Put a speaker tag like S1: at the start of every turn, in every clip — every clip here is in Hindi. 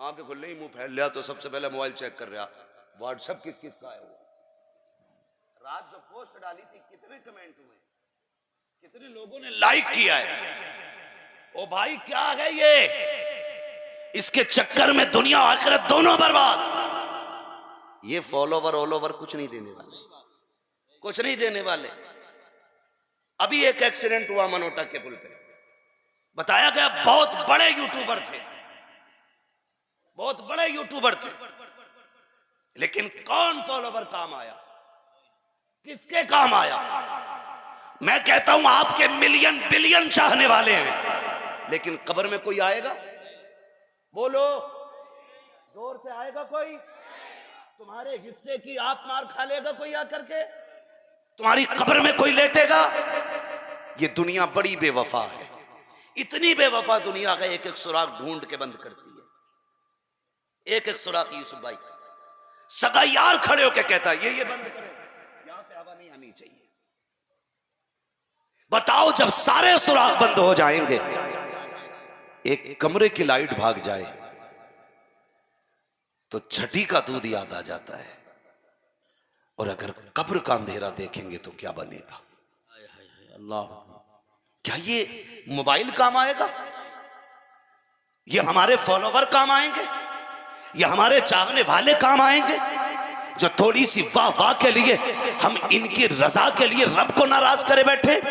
S1: आंखें खुल रही, मुंह फैल लिया तो सबसे पहले मोबाइल चेक कर रहा, व्हाट्सएप किस किस का है वो। रात जो पोस्ट डाली थी कितने कमेंट हुए, कितने लोगों ने लाइक किया है। ओ भाई क्या है ये, इसके चक्कर में दुनिया आखिरत दोनों बर्बाद। ये फॉलोवर ऑल ओवर कुछ नहीं देने वाले, कुछ नहीं देने वाले। अभी एक एक्सीडेंट हुआ मनोटा के पुल पे, बताया गया बहुत बड़े यूट्यूबर थे, बहुत बड़े यूट्यूबर थे, लेकिन कौन फॉलोवर काम आया, किसके काम आया। मैं कहता हूं आपके मिलियन बिलियन चाहने वाले हैं, लेकिन कब्र में कोई आएगा, बोलो जोर से आएगा कोई, तुम्हारे हिस्से की आप मार खा लेगा कोई आकर के, तुम्हारी कब्र में कोई लेटेगा। ये दुनिया बड़ी बेवफा है, इतनी बेवफा दुनिया का एक एक सुराख ढूंढ के बंद करती है, एक एक सुराख। यूसुफ भाई सगा यार खड़े होके कहता है ये बंद करो, यहां से हवा नहीं आनी चाहिए। बताओ जब सारे सुराख बंद हो जाएंगे, एक कमरे की लाइट भाग जाए तो छठी का दूध याद आ जाता है, और अगर कब्र का अंधेरा देखेंगे तो क्या बनेगा। अल्लाह, क्या ये मोबाइल काम आएगा, ये हमारे फॉलोवर काम आएंगे, ये हमारे चाहने वाले काम आएंगे, जो थोड़ी सी वाह वाह के लिए हम इनकी रजा के लिए रब को नाराज करे बैठे,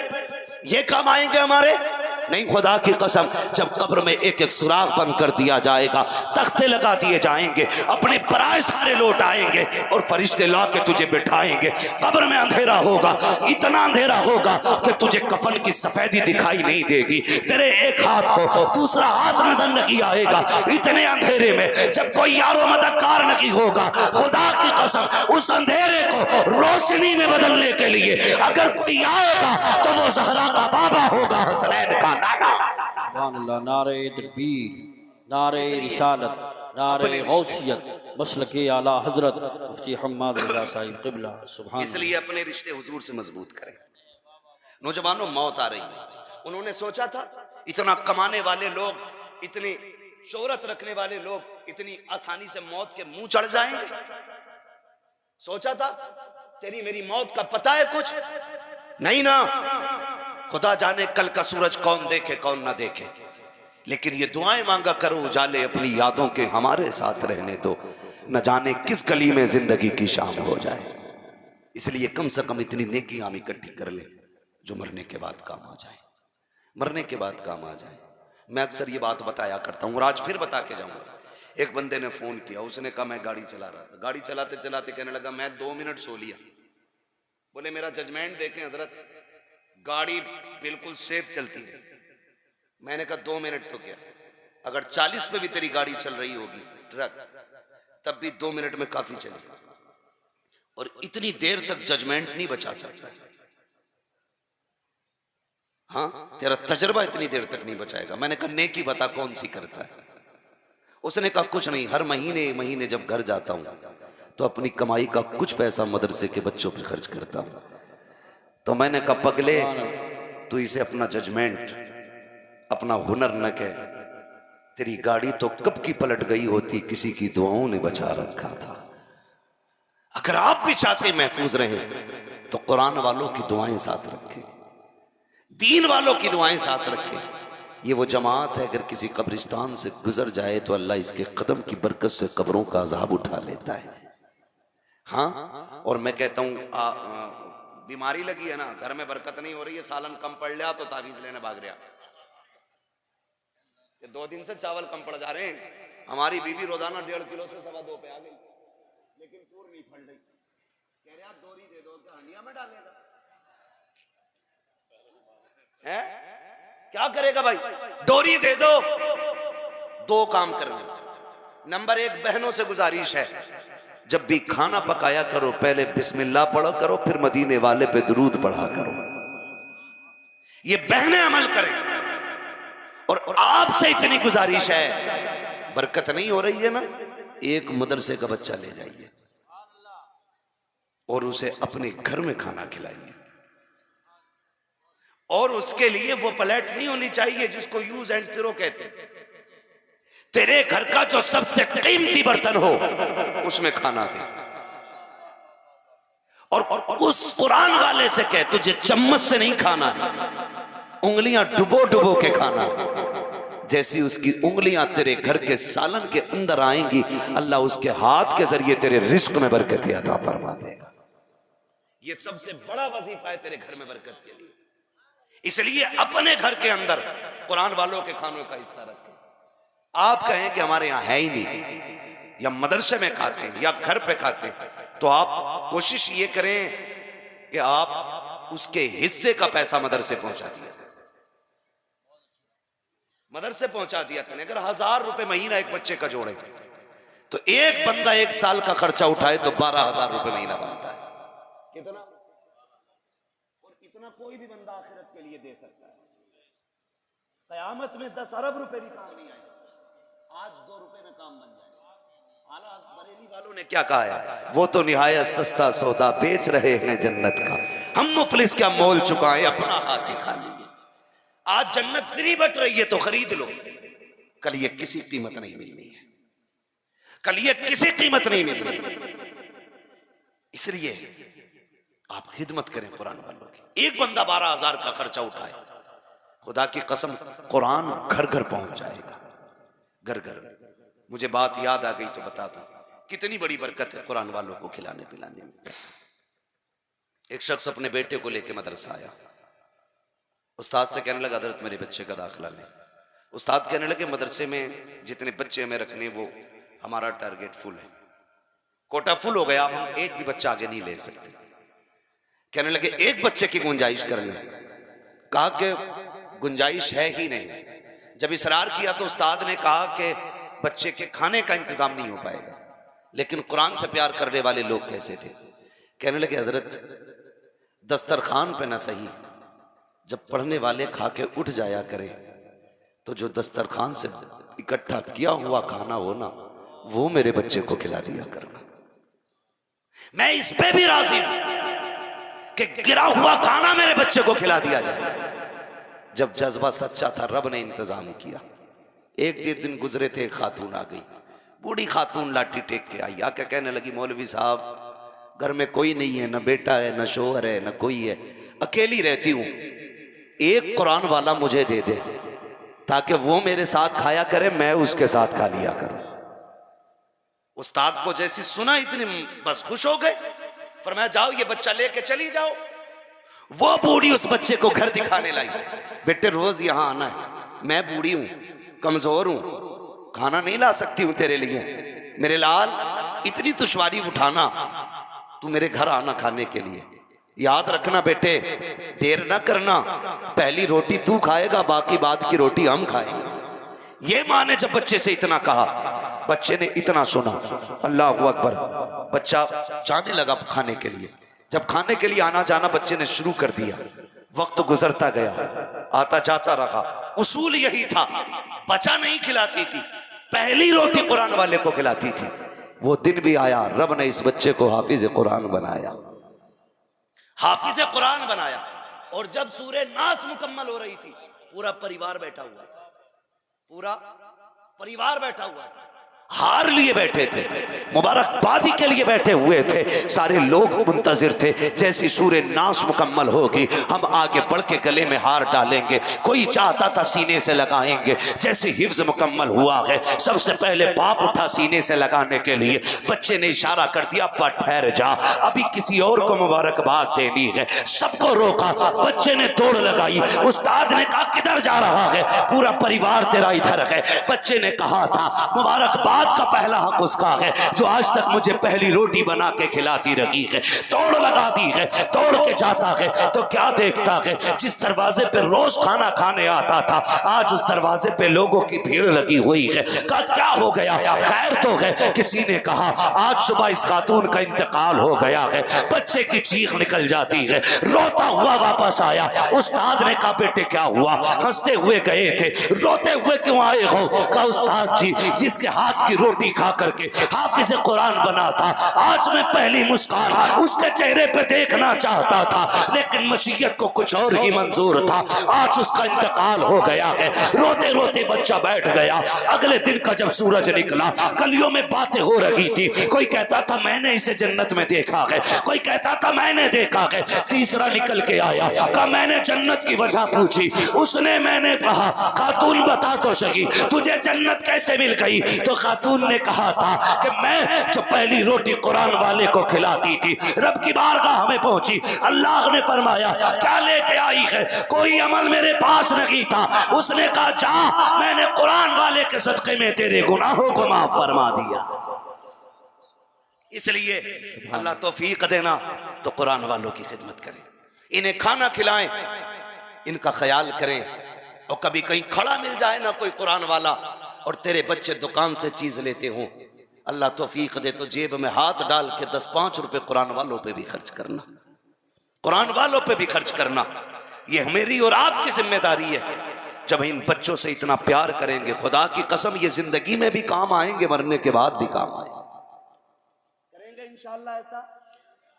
S1: ये काम आएंगे हमारे। नहीं, खुदा की कसम, जब कब्र में एक एक सुराख बंद कर दिया जाएगा, तख्ते लगा दिए जाएंगे, अपने पराए सारे लौट आएंगे और फरिश्ते ला के तुझे बिठाएंगे। कब्र में अंधेरा होगा, इतना अंधेरा होगा कि तुझे कफन की सफेदी दिखाई नहीं देगी, तेरे एक हाथ को दूसरा हाथ नजर नहीं आएगा। इतने अंधेरे में जब कोई यारो मददगार नहीं होगा, खुदा की कसम उस अंधेरे को रोशनी में बदलने के लिए अगर कोई आएगा तो वो ज़हरा का बाबा होगा, हसनैन का नाना।
S2: नारे तकबीर, नारे रिसालत, नारे गौसियत, मसलके आला हजरत मुफ्ती हम्माद रज़ा साहिब क़िबला। सुभान। इसलिए
S1: अपने रिश्ते हुजूर से मजबूत करें। नौजवानों, मौत आ रही है, उन्होंने सोचा था इतना कमाने वाले लोग, इतनी शोहरत रखने वाले लोग इतनी आसानी से मौत के मुंह चढ़ जाएंगे। सोचा था तेरी मेरी मौत का पता है कुछ नहीं ना, खुदा जाने कल का सूरज कौन देखे कौन ना देखे, लेकिन ये दुआएं मांगा करो उजाले अपनी यादों के हमारे साथ रहने दो, न जाने किस गली में जिंदगी की शाम हो जाए। इसलिए कम से कम इतनी नेकी हम इकट्ठी कर ले जो मरने के बाद काम आ जाए, मरने के बाद काम आ जाए। मैं अक्सर ये बात बताया करता हूँ और आज फिर बता के जाऊंगा। एक बंदे ने फोन किया, उसने कहा मैं गाड़ी चला रहा था, गाड़ी चलाते चलाते कहने लगा मैं 2 मिनट सो लिया। बोले मेरा जजमेंट देखें हजरत, गाड़ी बिल्कुल सेफ चलती रही। मैंने कहा 2 मिनट तो क्या, अगर 40 पे भी तेरी गाड़ी चल रही होगी ट्रक, तब भी 2 मिनट में काफी चलेगी, और इतनी देर तक जजमेंट नहीं बचा सकता। हाँ, तेरा तजर्बा इतनी देर तक नहीं बचाएगा। मैंने कहा नेकी बता कौन सी करता है। उसने कहा कुछ नहीं, हर महीने महीने जब घर जाता हूं तो अपनी कमाई का कुछ पैसा मदरसे के बच्चों पर खर्च करता हूं। तो मैंने कहा पगले, तू इसे अपना जजमेंट, अपना हुनर न कह, तेरी गाड़ी तो कब की पलट गई होती, किसी की दुआओं ने बचा रखा था। अगर आप भी चाहते महफूज रहे तो कुरान वालों की दुआएं साथ रखें, दीन वालों की दुआएं साथ रखें। ये वो जमात है, अगर किसी कब्रिस्तान से गुजर जाए तो अल्लाह इसके कदम की बरकत से कब्रों का अजाब उठा लेता है। हाँ, और मैं कहता हूँ बीमारी लगी है ना, घर में बरकत नहीं हो रही है, सालन कम पड़ लिया तो तावीज लेने भाग रहा। 2 दिन से चावल कम पड़ जा रहे हैं। हमारी बीवी रोजाना 1.5 किलो से 2.25 पे आ गई, लेकिन पूर नहीं फट रही। कह रहे आप डोरी दे दो, क्या हंडिया में डालेगा है? क्या करेगा भाई, डोरी दे दो। 2 काम करने। नंबर 1, बहनों से गुजारिश है, जब भी खाना पकाया करो पहले बिस्मिल्लाह पढ़ा करो, फिर मदीने वाले पे दुरूद पढ़ा करो। ये बहनें अमल करें। और आपसे इतनी गुजारिश है, बरकत नहीं हो रही है ना, एक मदरसे का बच्चा ले जाइए और उसे अपने घर में खाना खिलाइए, और उसके लिए वो प्लेट नहीं होनी चाहिए जिसको यूज एंड थ्रो कहते हैं। तेरे घर का जो सबसे कीमती बर्तन हो उसमें खाना दे। और उस कुरान वाले से कह तुझे चम्मच से नहीं खाना है, उंगलियां डुबो डुबो के खाना है। जैसी उसकी उंगलियां तेरे घर के सालन के अंदर आएंगी, अल्लाह उसके हाथ के जरिए तेरे रिस्क में बरकत अता फरमा देगा। ये सबसे बड़ा वजीफा है तेरे घर में बरकत के लिए। इसलिए अपने घर के अंदर कुरान वालों के खानों का हिस्सा रखें। आप कहें कि हमारे यहां है ही नहीं, या मदरसे में खाते हैं या घर पे खाते हैं, तो आप कोशिश ये करें कि आप उसके हिस्से का पैसा मदरसे पहुंचा दिया करें, मदरसे पहुंचा दिया करें। अगर 1000 रुपए महीना एक बच्चे का जोड़े तो एक बंदा 1 साल का खर्चा उठाए तो 12,000 रुपए महीना बनता है। कितना? और इतना कोई भी बंदा आखिरत के लिए दे सकता है। कयामत में 10 अरब रुपए भी काम नहीं आएगा, आज 2 रुपए में काम बन जाएगा। आला बरेली वालों ने क्या कहा है, वो तो निहायत सस्ता सौदा बेच रहे हैं जन्नत का, हम मुफलिस क्या मोल चुकाएं अपना हाथ ही खा लिए। आज जन्नत फ्री बट रही है तो खरीद लो, कल ये किसी कीमत नहीं मिलनी है, कल ये किसी कीमत नहीं मिलनी है। इसलिए आप खिदमत करें कुरान वालों की। एक बंदा 12,000 का खर्चा उठाए, खुदा की कसम कुरान घर घर पहुंच जाएगा, घर घर। मुझे बात याद आ गई तो बता दूं, कितनी बड़ी बरकत है कुरान वालों को खिलाने पिलाने में। एक शख्स अपने बेटे को लेकर मदरसा आया, उस्ताद से कहने लगा हज़रत मेरे बच्चे का दाखिला लें। उस्ताद कहने लगे मदरसे में जितने बच्चे हमें रखने वो हमारा टारगेट फुल है, कोटा फुल हो गया, हम एक भी बच्चा आगे नहीं ले सकते। कहने लगे एक बच्चे की गुंजाइश कर लें। कहा कि गुंजाइश है ही नहीं। जब इसरार किया तो उस्ताद ने कहा कि बच्चे के खाने का इंतजाम नहीं हो पाएगा, लेकिन कुरान से प्यार करने वाले लोग कैसे थे। कहने लगे हजरत दस्तरखान पे ना सही, जब पढ़ने वाले खा के उठ जाया करे तो जो दस्तरखान से इकट्ठा किया हुआ खाना हो ना, वो मेरे बच्चे को खिला दिया करना। मैं इस पे भी राजी हूं कि गिरा हुआ खाना मेरे बच्चे को खिला दिया जाए। जब जज्बा सच्चा था रब ने इंतजाम किया। एक दिन गुजरे थे, खातून आ गई, बूढ़ी खातून लाठी टेक के आई, आके कहने लगी मौलवी साहब घर में कोई नहीं है, न बेटा है न शोहर है न कोई है, अकेली रहती हूं, एक कुरान वाला मुझे दे दे ताकि वो मेरे साथ खाया करे, मैं उसके साथ खा लिया करूं। उस्ताद को जैसी सुना इतनी बस खुश हो गए, फरमाया जाओ ये बच्चा लेके चली जाओ। वो बूढ़ी उस बच्चे को घर दिखाने लाई, बेटे रोज यहां आना है, मैं बूढ़ी हूं कमजोर हूं, खाना नहीं ला सकती हूं तेरे लिए, मेरे लाल इतनी दुश्वारी उठाना, तू मेरे घर आना खाने के लिए। याद रखना बेटे देर ना करना, पहली रोटी तू खाएगा, बाकी बाद की रोटी हम खाएंगे। ये माँ ने जब बच्चे से इतना कहा, बच्चे ने इतना सुना, अल्लाह अकबर, बच्चा जाने लगा खाने के लिए। जब खाने के लिए आना जाना बच्चे ने शुरू कर दिया, वक्त गुजरता गया, आता जाता रहा। उसूल यही था, बच्चा नहीं खिलाती थी, पहली रोटी कुरान वाले को खिलाती थी। वो दिन भी आया, रब ने इस बच्चे को हाफिज कुरान बनाया, हाफिज कुरान बनाया। और जब सूरे नास मुकम्मल हो रही थी, पूरा परिवार बैठा हुआ था, पूरा परिवार बैठा हुआ था, हार लिए बैठे थे, मुबारकबादी के लिए बैठे हुए थे। सारे लोग मुंतजिर थे, जैसी सूरे नास मुकम्मल होगी हम आगे बढ़ के गले में हार डालेंगे। कोई चाहता था सीने से लगाएंगे, जैसे हिफ्ज मुकम्मल हुआ है सबसे पहले बाप उठा सीने से लगाने के लिए। बच्चे ने इशारा कर दिया, अब्बा ठहर जा, अभी किसी और को मुबारकबाद देनी है। सबको रोका, बच्चे ने दौड़ लगाई। उस्ताद ने कहा किधर जा रहा है, पूरा परिवार तेरा इधर है। बच्चे ने कहा था मुबारकबाद का पहला हक उसका है जो आज तक मुझे पहली रोटी बना के खिलाती रही है। दौड़ लगा दी है, दौड़ के जाता है तो क्या देखता है, जिस दरवाजे पे रोज खाना खाने आता था आज उस दरवाजे पे लोगों की भीड़ लगी हुई है। क्या हो गया, खैर तो है। किसी ने कहा आज सुबह इस खातून का इंतकाल हो गया है। बच्चे की चीख निकल जाती है, रोता हुआ वापस आया। उस्ताद ने कहा बेटे क्या हुआ, हंसते हुए गए थे, रोते हुए क्यों आए हो। कहा उस्ताद जी जिसके हाथ
S3: की रोटी खा करके हाफिज कुरान बना था। आज मैं पहली मुस्कान उसके चेहरे पे देखना चाहता था, लेकिन मशीयत को कुछ और ही मंजूर था। आज उसका इंतकाल हो गया है। रोते रोते बच्चा बैठ गया। अगले दिन का जब सूरज निकला, गलियों में बातें हो रही थी। कोई कहता था मैंने इसे जन्नत में देखा है, कोई कहता था मैंने देखा है। तीसरा निकल के आया, कहा मैंने जन्नत की वजह पूछी। उसने मैंने कहा खातून बता तो सही तुझे जन्नत कैसे मिल गई? तो खातून ने कहा था कि मैं जो पहली रोटी कुरान वाले को खिलाती थी, रब की बारगाह में पहुंची, अल्लाह ने फरमाया क्या लेके आई है? कोई अमल मेरे पास नहीं था। उसने कहा जा, मैंने कुरान वाले के सदके में तेरे गुनाहों को माफ फरमा दिया। इसलिए अल्लाह तौफीक देना तो कुरान वालों की खिदमत करें, इन्हें खाना खिलाएं, इनका ख्याल करें। और कभी कहीं खड़ा मिल जाए ना कोई कुरान वाला और तेरे बच्चे दुकान से चीज लेते हों, अल्लाह तौफीक दे तो जेब में हाथ डाल के 10-5 रुपए कुरान वालों पे भी खर्च करना, कुरान वालों पे भी खर्च करना। ये मेरी और आपकी जिम्मेदारी है। जब इन बच्चों से इतना प्यार करेंगे, खुदा की कसम ये जिंदगी में भी काम आएंगे, मरने के बाद भी काम आएंगे इंशाअल्लाह। ऐसा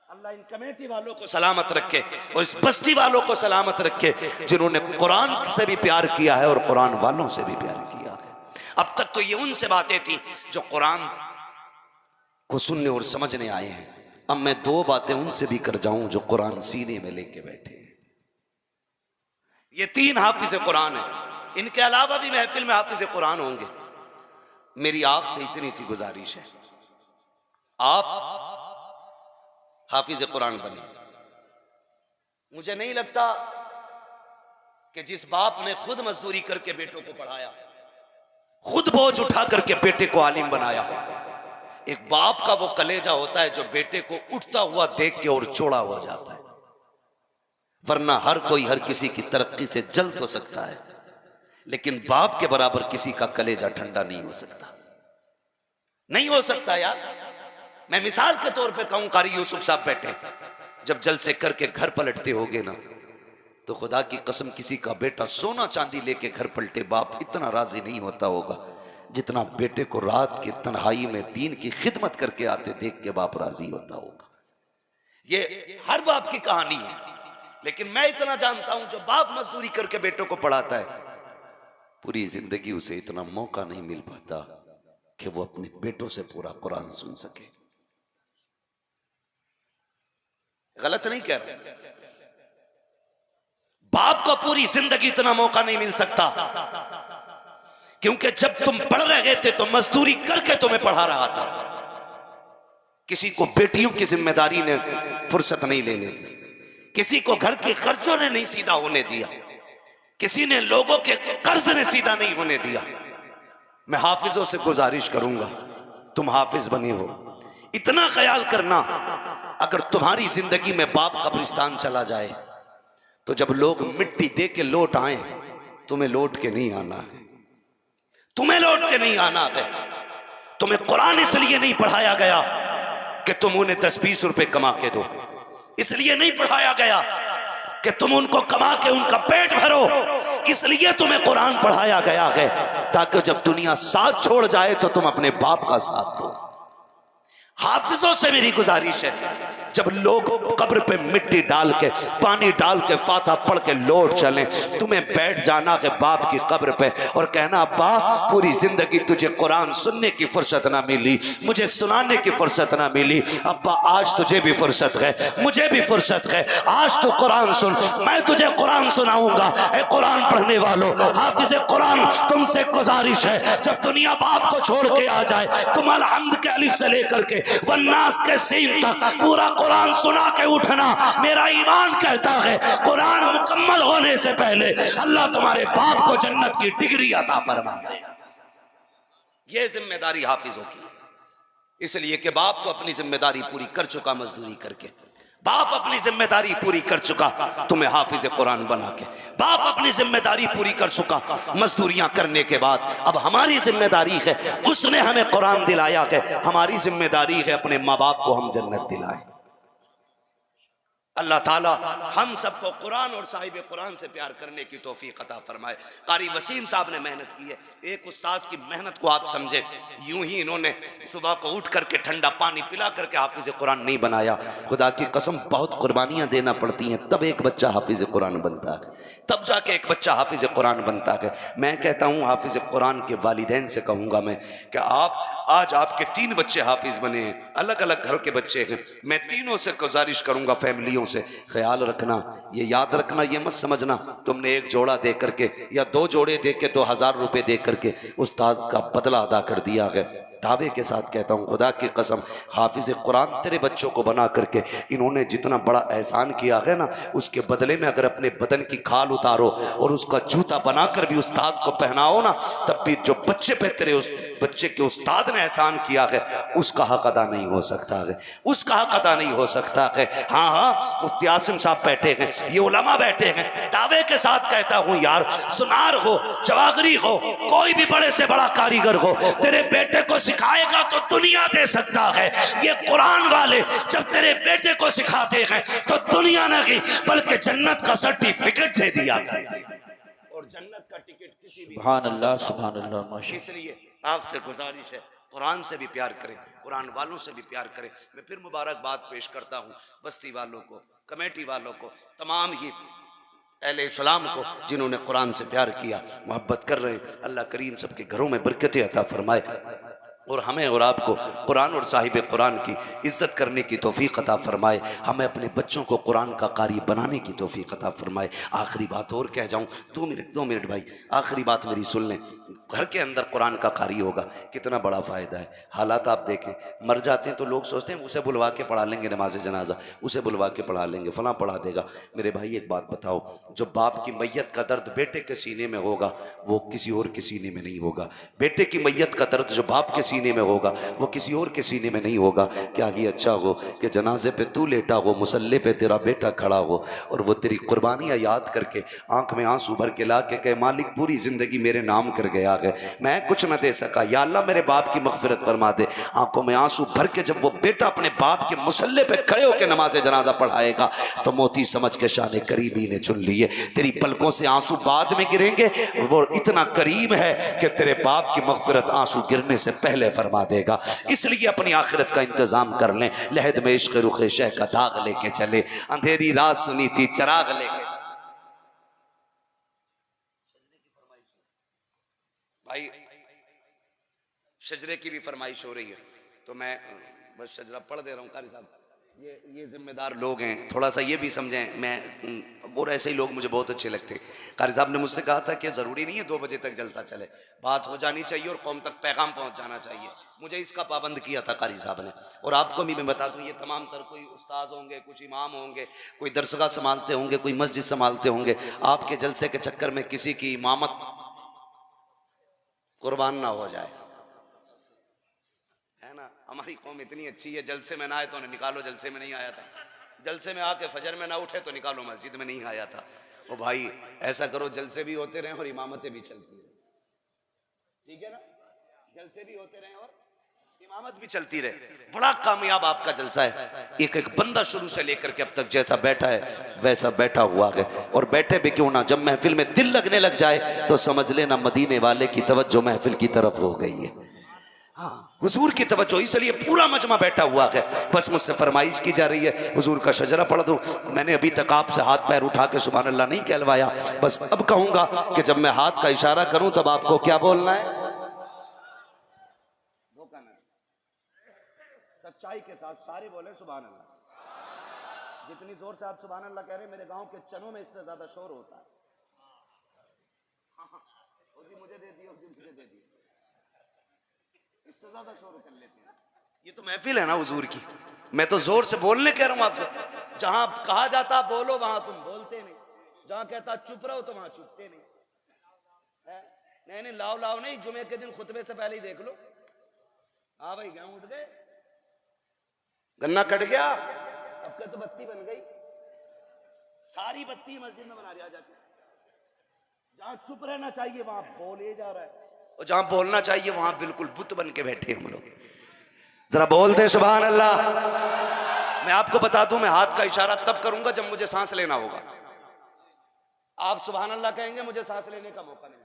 S3: अल्लाह इन कमेटी वालों को सलामत रखे और इस बस्ती वालों को सलामत रखे जिन्होंने कुरान से भी प्यार किया है और कुरान वालों से भी प्यार किया है। अब तक तो ये उनसे बातें थी जो कुरान को सुनने और समझने आए हैं। अब मैं 2 बातें उनसे भी कर जाऊं जो कुरान सीने में लेके बैठे। ये 3 हाफिज कुरान है, इनके अलावा भी महफिल में हाफिज कुरान होंगे। मेरी आपसे इतनी सी गुजारिश है, आप हाफिज कुरान बने। मुझे नहीं लगता कि जिस बाप ने खुद मजदूरी करके बेटों को पढ़ाया, खुद बोझ उठा करके बेटे को आलिम बनाया, एक बाप का वो कलेजा होता है जो बेटे को उठता हुआ देख के और चौड़ा हो जाता है। वरना हर कोई हर किसी की तरक्की से जल तो सकता है, लेकिन बाप के बराबर किसी का कलेजा ठंडा नहीं हो सकता, नहीं हो सकता यार। मैं मिसाल के तौर पे कहूं, कारी यूसुफ साहब बैठे, जब जलसे करके घर पलटते होगे ना, तो खुदा की कसम किसी का बेटा सोना चांदी लेके घर पलटे, बाप इतना राजी नहीं होता होगा जितना बेटे को रात की तन्हाई में दीन की खिदमत करके आते देख के बाप राजी होता होगा। ये हर बाप की कहानी है, लेकिन मैं इतना जानता हूं जो बाप मजदूरी करके बेटों को पढ़ाता है, पूरी जिंदगी उसे इतना मौका नहीं मिल पाता कि वो अपने बेटों से पूरा कुरान सुन सके। गलत नहीं कह रहा, बाप को पूरी जिंदगी इतना मौका नहीं मिल सकता, क्योंकि जब तुम पढ़ रहे थे तो मजदूरी करके तुम्हें पढ़ा रहा था। किसी को बेटियों की जिम्मेदारी ने फुर्सत नहीं लेने दी, किसी को घर के खर्चों ने नहीं सीधा होने दिया, किसी ने लोगों के कर्ज ने सीधा नहीं होने दिया। मैं हाफिजों से गुजारिश करूंगा, तुम हाफिज बने हो, इतना ख्याल करना, अगर तुम्हारी जिंदगी में बाप कब्रिस्तान चला जाए तो जब लोग मिट्टी दे के लौट आए, तुम्हें लौट के नहीं आना है, तुम्हें लौट के नहीं आना है। तुम्हें कुरान इसलिए नहीं पढ़ाया गया कि तुम उन्हें 10-20 रुपए कमा के दो, इसलिए नहीं पढ़ाया गया कि तुम उनको कमा के उनका पेट भरो, इसलिए तुम्हें कुरान पढ़ाया गया है ताकि जब दुनिया साथ छोड़ जाए तो तुम अपने बाप का साथ दो। हाफिजों से मेरी गुजारिश है, जब लोग कब्र पे मिट्टी डाल के पानी डाल के फाता पढ़ के लौट चले, तुम्हें बैठ जाना है बाप की कब्र पे और कहना अब्बा पूरी जिंदगी तुझे कुरान सुनने की फुर्सत ना मिली, मुझे सुनाने की फुर्सत ना मिली, अब्बा आज तुझे भी फुर्सत है, मुझे भी फुर्सत है, आज तू कुरान सुन, मैं तुझे कुरान सुनाऊंगा। ए कुरान पढ़ने वालों, हाफिज कुरान, तुमसे गुजारिश है, जब दुनिया बाप को छोड़ के आ जाए, तुम अलहम्द के अलिफ से लेकर के वन्नास के सीन तक पूरा कुरान सुना के उठना। मेरा ईमान कहता है कुरान मुकम्मल होने से पहले अल्लाह तुम्हारे बाप को जन्नत की डिग्री अता फरमा दे। ये जिम्मेदारी हाफिजों की, इसलिए कि बाप तो अपनी जिम्मेदारी पूरी कर चुका मजदूरी करके, बाप अपनी जिम्मेदारी पूरी कर चुका तुम्हें हाफिज कुरान बना के, बाप अपनी जिम्मेदारी पूरी कर चुका मजदूरियां करने के बाद। अब हमारी जिम्मेदारी है, उसने हमें कुरान दिलाया है, हमारी जिम्मेदारी है अपने माँ बाप को हम जन्नत दिलाएं। अल्लाह ताला हम सबको कुरान और साहिब कुरान से प्यार करने की तौफीक अता फरमाए। कारी वसीम साहब ने मेहनत की है, एक उस्ताद की मेहनत को आप समझे। यूं ही इन्होंने सुबह को उठ करके ठंडा पानी पिला करके हाफिज कुरान नहीं बनाया। खुदा की कसम बहुत कुर्बानियां देना पड़ती हैं, तब एक बच्चा हाफिज कुरान बनता है, तब जाके एक बच्चा हाफिज कुरान बनता है। मैं कहता हूँ हाफिज कुरान के वालिदैन से कहूँगा मैं कि आप आज आपके 3 बच्चे हाफिज बने हैं, अलग अलग घरों के बच्चे हैं। मैं तीनों से गुजारिश करूँगा, फैमिलियों से ख्याल रखना, ये याद रखना, ये मत समझना तुमने एक जोड़ा दे करके या 2 जोड़े दे के 2000 रुपए दे करके उस्ताद का बदला अदा कर दिया गया। दावे के साथ कहता हूँ खुदा की कसम, हाफिज कुरान तेरे बच्चों को बना करके इन्होंने जितना बड़ा एहसान किया है ना, उसके बदले में अगर अपने बदन की खाल उतारो और उसका जूता बनाकर भी उस्ताद को पहनाओ ना, तब भी जो बच्चे पे तेरे उस बच्चे के उस्ताद ने एहसान किया है उसका हक अदा नहीं हो सकता है, उसका हक अदा नहीं हो सकता है। हाँ हाँ, मुफ्ती आसिम साहब बैठे हैं, ये उलमा बैठे हैं, दावे के साथ कहता हूँ यार, सुनार हो, जवागरी हो, कोई भी बड़े से बड़ा कारीगर हो, तेरे बेटे को सिखाएगा तो दुनिया दे सकता है। ये कुरान वाले जब तेरे बेटे को सिखाते हैं तो दुनिया नहीं बल्कि जन्नत का सर्टिफिकेट दे दिया और जन्नत का टिकट किसी भी।
S2: सुभान अल्लाह, सुभान अल्लाह, माशाअल्लाह।
S3: इसलिए आपसे गुजारिश है, कुरान से भी प्यार करें, कुरान वालों से भी प्यार करें। मैं फिर मुबारकबाद पेश करता हूँ बस्ती वालों को, कमेटी वालों को, तमाम ही अहले इस्लाम को जिन्होंने कुरान से प्यार किया, मोहब्बत कर रहे हैं। अल्लाह करीम सबके घरों में बरकतें अता फरमाए और हमें और आपको कुरान और साहिब कुरान की इज़्ज़त करने की तौफीक अता फरमाए। हमें अपने बच्चों को कुरान का कारी बनाने की तौफीक अता फरमाए। आखिरी बात और कह जाऊँ, 2 मिनट भाई, आखिरी बात मेरी सुन लें। घर के अंदर कुरान का कारी होगा, कितना बड़ा फ़ायदा है। हालात आप देखें, मर जाते हैं तो लोग सोचते हैं उसे बुलवा के पढ़ा लेंगे नमाज जनाजा, उसे बुलवा के पढ़ा लेंगे, फलां पढ़ा देगा। मेरे भाई एक बात बताओ, जो बाप की मैयत का दर्द बेटे के सीने में होगा वो किसी और के सीने में नहीं होगा। बेटे की मैयत का दर्द जो बाप के सीने में होगा वो किसी और के सीने में नहीं होगा। क्या ये अच्छा हो कि जनाजे पे तू लेटा हो, मुसल्ले पे तेरा बेटा खड़ा हो और वो तेरी कुर्बानियाँ याद करके आंख में आंसू भर के ला के कहे मालिक पूरी ज़िंदगी मेरे नाम कर गया है, मैं कुछ न दे सका, या अल्लाह मेरे बाप की मग़फ़िरत फरमा दे। आंखों में आंसू भर के जब वो बेटा अपने बाप के मुसल्ले पे खड़े होकर नमाज जनाजा पढ़ाएगा तो मोती समझ के शान करीबी ने चुन लिए। तेरी पलकों से आंसू बाद में गिरेंगे, वो इतना करीब है कि तेरे बाप की मग़फ़िरत आंसू गिरने से पहले फरमा देगा। इसलिए अपनी आखिरत का इंतजाम कर लें। लहद में इश्क़ रुख़े शह का दाग लेके चले, अंधेरी रात सुनी थी चिराग लेके। भाई शजरे की भी फरमाइश हो रही है तो मैं बस शजरा पढ़ दे रहा हूँ। कारी साहब ये जिम्मेदार लोग हैं, थोड़ा सा ये भी समझें। मैं और ऐसे ही लोग मुझे बहुत अच्छे लगते। कारी साहब ने मुझसे कहा था कि ज़रूरी नहीं है 2 बजे तक जलसा चले, बात हो जानी चाहिए और कौम तक पैगाम पहुंच जाना चाहिए। मुझे इसका पाबंद किया था कारी साहब ने। और आपको भी मैं बता दूं, ये तमाम तर कोई उस्ताद होंगे, कुछ इमाम होंगे, कोई दरसगाह संभालते होंगे, कोई मस्जिद संभालते होंगे, आपके जलसे के चक्कर में किसी की इमामत कुर्बान ना हो जाए, है ना। हमारी कौम इतनी अच्छी है, जलसे में ना आए तो उन्हें निकालो, जलसे में नहीं आया था, जलसे में आके फजर में ना उठे तो निकालो, मस्जिद में नहीं आया था। ओ भाई ऐसा करो, जलसे भी होते रहें और इमामतें भी चलती रहें, ठीक है ना। जलसे भी होते रहें और इमामत भी चलती रहे। बड़ा कामयाब आपका जलसा है। एक एक बंदा शुरू से लेकर के अब तक जैसा बैठा है वैसा बैठा हुआ है। और बैठे भी क्यों ना, जब महफिल में दिल लगने लग जाए तो समझ लेना मदीने वाले की तवज्जो महफिल की तरफ हो गई है। हाँ, हुजूर की तवज्जो, इसलिए पूरा मजमा बैठा हुआ है। बस मुझसे फरमाइश की जा रही है हुजूर का शजरा पढ़ दूं। मैंने अभी तक आपसे हाथ पैर उठा के सुभान अल्लाह नहीं कहलवाया, बस अब कहूंगा कि जब मैं हाथ का इशारा करूं तब आपको क्या बोलना है। सच्चाई के साथ सारे बोले सुभान अल्लाह। जितनी जोर से आप सुभान अल्लाह कह रहे हैं, मेरे गांव के चनों में इससे ज्यादा शोर होता है। जी मुझे दे दिए, जी मुझे दे दिए, इससे ज्यादा शोर कर लेते हैं। ये तो महफिल है ना हुजूर की, मैं तो जोर से बोलने कह रहा हूं आपसे। जहां कहा जाता बोलो वहां तुम बोलते नहीं, जहां कहता चुप रहो तो वहां चुपते नहीं। नहीं लाओ लाओ नहीं, जुमे के दिन खुतबे से पहले ही देख लो। हाँ भाई गेहूं उठ गए, गन्ना कट गया, अब के तो बत्ती बन गई, सारी बत्ती मस्जिद में बना दिया जाके। जहां चुप रहना चाहिए वहां बोले जा रहा है, और जहां बोलना चाहिए वहां बिल्कुल बुत बन के बैठे हम लोग। जरा बोल दे सुभान अल्लाह। मैं आपको बता दूं, मैं हाथ का इशारा तब करूंगा जब मुझे सांस लेना होगा। आप सुभान अल्लाह कहेंगे, मुझे सांस लेने का मौका नहीं